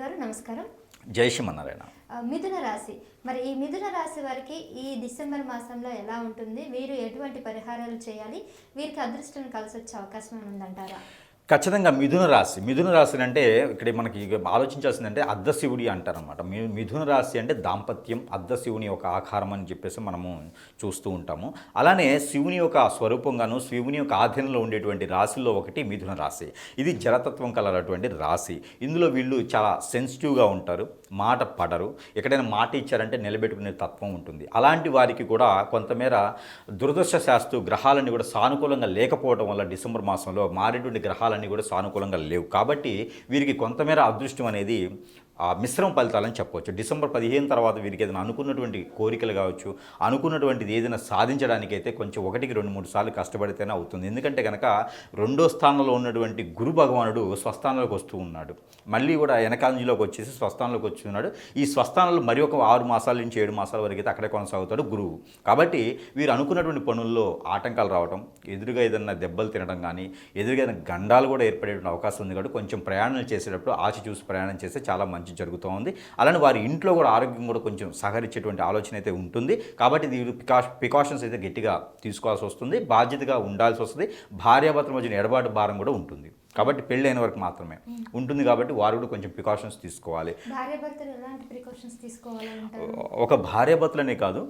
గురుగారు నమస్కారం. జై శ్రీమన్నారాయణ. మిథున రాశి, మరి ఈ మిథున రాశి వారికి ఈ డిసెంబర్ మాసంలో ఎలా ఉంటుంది? వీరు ఎటువంటి పరిహారాలు చేయాలి? వీరికి అదృష్టం కలిసి వచ్చే అవకాశం ఉందంటారా? ఖచ్చితంగా మిథున రాశి అంటే ఇక్కడ మనకి ఆలోచించాల్సిందంటే అర్ధశివుడి అంటారనమాట. మిథున రాశి అంటే దాంపత్యం, అర్ధశివుని యొక్క ఆకారం అని చెప్పేసి మనము చూస్తూ ఉంటాము. అలానే శివుని యొక్క స్వరూపంగాను శివుని యొక్క ఆధీనంలో ఉండేటువంటి రాశిలో ఒకటి మిథున రాశి. ఇది జలతత్వం కలటువంటి రాశి. ఇందులో వీళ్ళు చాలా సెన్సిటివ్గా ఉంటారు, మాట పడరు, ఎక్కడైనా మాట ఇచ్చారంటే నిలబెట్టుకునే తత్వం ఉంటుంది. అలాంటి వారికి కూడా కొంతమేర దురదృష్టశాస్తు గ్రహాలన్నీ కూడా సానుకూలంగా లేకపోవడం వల్ల డిసెంబర్ మాసంలో మారేటువంటి గ్రహాలన్నీ కూడా సానుకూలంగా లేవు. కాబట్టి వీరికి కొంతమేర అదృష్టం అనేది మిశ్రమ ఫలితాలని చెప్పవచ్చు. డిసెంబర్ 15 తర్వాత వీరికి ఏదైనా అనుకున్నటువంటి కోరికలు కావచ్చు, అనుకున్నటువంటిది ఏదైనా సాధించడానికైతే కొంచెం 1-2-3 సార్లు కష్టపడితేనే అవుతుంది. ఎందుకంటే కనుక 2వ స్థానంలో ఉన్నటువంటి గురు భగవానుడు స్వస్థానంలోకి వస్తూ ఉన్నాడు. మళ్ళీ కూడా వెనకాంజలోకి వచ్చేసి స్వస్థానంలోకి వచ్చి ఉన్నాడు. ఈ స్వస్థానంలో మరి ఒక 6 మాసాల నుంచి 7 మాసాల వరకు అయితే అక్కడే కొనసాగుతాడు గురువు. కాబట్టి వీరు అనుకున్నటువంటి పనుల్లో ఆటంకాలు రావడం, ఎదురుగా ఏదైనా దెబ్బలు తినడం కానీ, ఎదురుగా ఏదైనా గండాలు కూడా ఏర్పడేటువంటి అవకాశం ఉంది. కాబట్టి కొంచెం ప్రయాణాలు చేసేటప్పుడు ఆచి చూసి ప్రయాణం చేస్తే చాలా మంచి జరుగుతూ ఉంది. అలానే వారి ఇంట్లో కూడా ఆరోగ్యం కూడా కొంచెం సహకరించేటువంటి ఆలోచన అయితే ఉంటుంది. కాబట్టి ఇది ప్రికాషన్స్ అయితే గట్టిగా తీసుకోవాల్సి వస్తుంది, బాధ్యతగా ఉండాల్సి వస్తుంది. భార్యాభర్తల మధ్య ఎడబాటు భారం కూడా ఉంటుంది. కాబట్టి పెళ్ళైన వరకు మాత్రమే ఉంటుంది. కాబట్టి వారు కూడా కొంచెం ప్రికాషన్స్ తీసుకోవాలి. ఒక భార్యాభర్తలనే కాదు,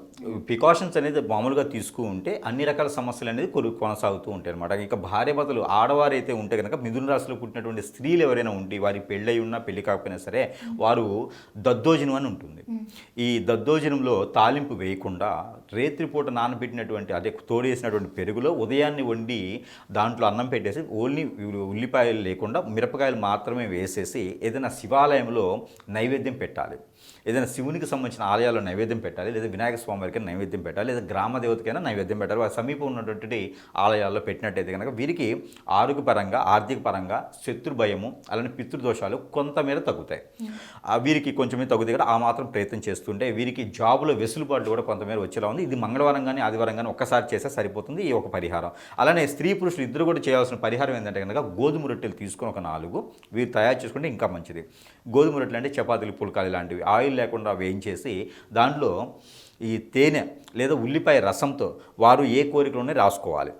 ప్రికాషన్స్ అనేది మామూలుగా తీసుకుంటే అన్ని రకాల సమస్యలు అనేది కొనసాగుతూ ఉంటాయి అనమాట. ఇక భార్యాభర్తలు ఆడవారైతే ఉంటే కనుక మిథున రాశిలో పుట్టినటువంటి స్త్రీలు ఎవరైనా ఉంటే వారి పెళ్ళై ఉన్నా పెళ్లి కాకపోయినా సరే వారు దద్దోజనం అని ఉంటుంది. ఈ దద్దోజనంలో తాలింపు వేయకుండా రేత్రిపూట నానబెట్టినటువంటి అదే తోడేసినటువంటి పెరుగులో ఉదయాన్నే వండి దాంట్లో అన్నం పెట్టేసి ఓన్లీ ఉల్లిపాయలు లేకుండా మిరపకాయలు మాత్రమే వేసేసి ఏదైనా శివాలయంలో నైవేద్యం పెట్టాలి. ఏదైనా శివునికి సంబంధించిన ఆలయాల్లో నైవేద్యం పెట్టాలి, లేదా వినాయక స్వామి వారికి నైవేద్యం పెట్టాలి, లేదా గ్రామ దేవతకైనా నైవేద్యం పెట్టాలి. వారి సమీపం ఉన్నటువంటి ఆలయాల్లో పెట్టినట్టయితే కనుక వీరికి ఆరోగ్యపరంగా, ఆర్థిక పరంగా శత్రు భయము అలానే పితృదోషాలు కొంతమేర తగ్గుతాయి. వీరికి కొంచెమే తగ్గుతాయి కూడా ఆ మాత్రం ప్రయత్నం చేస్తుంటే వీరికి జాబులో వెసులుబాట్లు కూడా కొంతమేర వచ్చేలా ఉంది. ఇది మంగళవారం కానీ ఆదివారం కానీ ఒక్కసారి చేస్తే సరిపోతుంది ఈ ఒక పరిహారం. అలానే స్త్రీ పురుషులు ఇద్దరు కూడా చేయాల్సిన పరిహారం ఏంటంటే కనుక గోధుమ రొట్టెలు తీసుకొని ఒక 4 వీరు తయారు చేసుకుంటే ఇంకా మంచిది. గోధుమ రొట్టెలు అంటే చపాతీలు, పుల్కాలు లాంటివి ఆయిల్ లేకుండా వేయించేసి దాంట్లో ఈ తేనె లేదా ఉల్లిపాయ రసంతో వారు ఏ కోరికలోనే రాసుకోవాలి.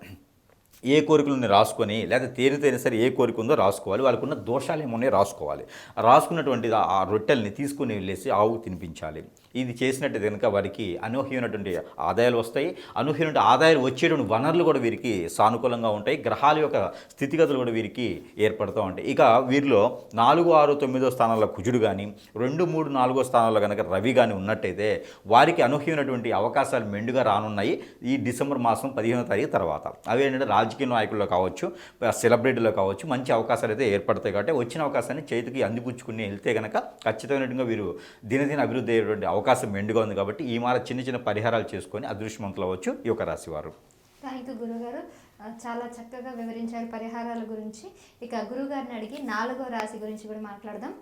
ఏ కోరికలను రాసుకొని లేదా తేనెతోనే సరే ఏ కోరిక ఉందో రాసుకోవాలి. వాళ్ళకున్న దోషాలు ఏమోనే రాసుకోవాలి. రాసుకున్నటువంటి ఆ రొట్టెల్ని తీసుకుని వెళ్ళేసి ఆవుకు తినిపించాలి. ఇది చేసినట్టు కనుక వారికి అనూహ్యమైనటువంటి ఆదాయాలు వస్తాయి. అనూహ్యమైన ఆదాయాలు వచ్చేటువంటి వనరులు కూడా వీరికి సానుకూలంగా ఉంటాయి. గ్రహాల యొక్క స్థితిగతులు కూడా వీరికి ఏర్పడుతూ ఉంటాయి. ఇక వీరిలో 4, 6, 9వ స్థానాల్లో కుజుడు కానీ 2, 3, 4వ స్థానాల్లో కనుక రవి కానీ ఉన్నట్టయితే వారికి అనూహ్యమైనటువంటి అవకాశాలు మెండుగా రానున్నాయి ఈ డిసెంబర్ మాసం 15వ తారీఖు తర్వాత. అవి ఏంటంటే రాజకీయ నాయకుల్లో కావచ్చు, సెలబ్రిటీలో కావచ్చు మంచి అవకాశాలు అయితే ఏర్పడతాయి. కాబట్టి వచ్చిన అవకాశాన్ని చేతికి అందిపుచ్చుకుని వెళ్తే కనుక ఖచ్చితమైనట్టుగా వీరు దినదిన అభివృద్ధి అయ్యేటువంటి అవకాశం మెండుగా ఉంది. కాబట్టి ఈ మార చిన్న చిన్న పరిహారాలు చేసుకొని అదృష్టవంతులు అవ్వచ్చు ఈ యొక్క రాశి వారు. థ్యాంక్ యూ గురుగారు, చాలా చక్కగా వివరించారు పరిహారాల గురించి. ఇక గురుగారిని అడిగి 4వ రాశి గురించి కూడా మాట్లాడదాం.